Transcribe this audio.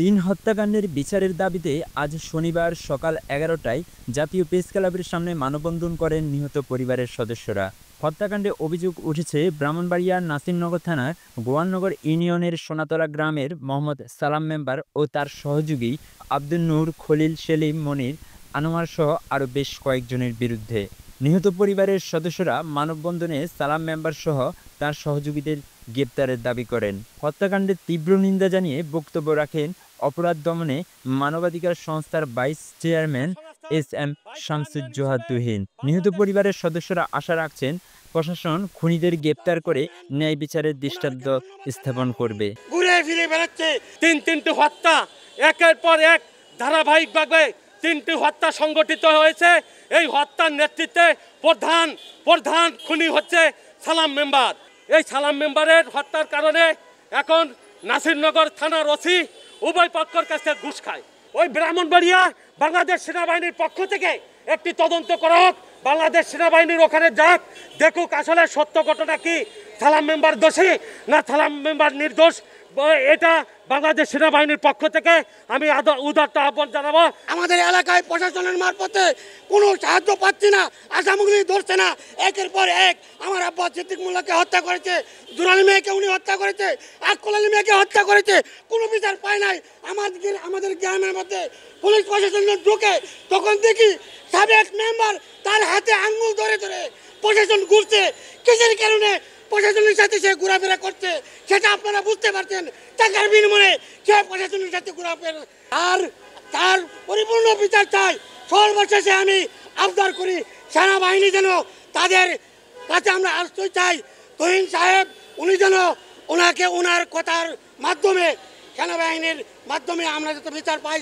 তিন হত্যাকাণ্ডের বিচারের দাবিতে আজ শনিবার সকাল ১১টায় জাতীয় প্রেস ক্লাবের সামনে মানববন্ধন করেন নিহত পরিবারের সদস্যরা। হত্যাকাণ্ডে অভিযোগ উঠেছে ব্রাহ্মণবাড়িয়ার নাসিরনগর থানার গোয়ালনগর ইউনিয়নের সোনাতলা গ্রামের মোহাম্মদ সালাম মেম্বার ও তার সহযোগী আব্দুল নূর, খলিল, সেলিম, মনির, আনোয়ার সহ আরও বেশ কয়েকজনের বিরুদ্ধে। নিহত পরিবারের সদস্যরা মানববন্ধনে সালাম মেম্বার সহ তার সহযোগীদের গ্রেপ্তারের দাবি করেন। হত্যাকাণ্ডের তীব্র নিন্দা জানিয়ে বক্তব্য রাখেন অপরাধ দমনে মানবাধিকার সংস্থার vice chairman SM. Shamsuzzoha Tuhin. নিহত পরিবারের সদস্যরা আশা রাখছেন প্রশাসন খুনিদের গ্রেপ্তার করে ন্যায় বিচারের দৃষ্টান্ত স্থাপন করবে। ঘুরে ফিরে বেড়াচ্ছে তিনটি হত্যা, একের পর এক ধারাবাহিকভাবে তিনটি হত্যা সংগঠিত হয়েছে। এই হত্যার নেতৃত্বে প্রধান খুনি হচ্ছে সালাম মেম্বার। এই সালাম মেম্বারের হত্যার কারণে এখন নাসিরনগর থানার ওসি উভয় পক্ষের কাছে ঘুষ খায়। ওই ব্রাহ্মণবাড়িয়া বাংলাদেশ সেনাবাহিনীর পক্ষ থেকে একটি তদন্ত করা হোক, বাংলাদেশ সেনাবাহিনীর ওখানে যাক, দেখুক আসলে সত্য ঘটনা কি, সালাম মেম্বার দোষী না সালাম মেম্বার নির্দোষ। এটা বাংলাদেশ সেনাবাহিনীর পক্ষ থেকে আমি উদারতা আহ্বান জানাবো। আমাদের এলাকায় প্রশাসনের মারফতে কোনো সাহায্য পাচ্ছি না, আসামিগুলি ধরছে না। একের পর এক আমার আব্বা সিদ্দিক মোল্লাকে হত্যা করেছে, দুরানি মেয়েকে উনি হত্যা করেছে, আকল আলী মেয়েকে হত্যা করেছে, কোনো বিচার পায় নাই। আমাদের গ্রামের মধ্যে পুলিশ প্রশাসন ঢুকে তখন দেখি সাবেক মেম্বার তার হাতে আঙ্গুল ধরে ধরে প্রশাসন ঘুরছে। কিসের কারণে প্রশাসনের সাথে সে ঘোরাফেরা করছে সেটা আপনারা বুঝতে পারছেন। টাকার বিনিময়ে সে প্রশাসনের সাথে ঘোরাফেরা, আর তার পরিপূর্ণ বিচার চাই। সর্বশেষে আমি আবদার করি সেনাবাহিনী যেন তাদের কাছে আমরা আশ্রয় চাই। তুহিন সাহেব উনি যেন ওনার কথার মাধ্যমে সেনাবাহিনীর মাধ্যমে আমরা যাতে বিচার পাই।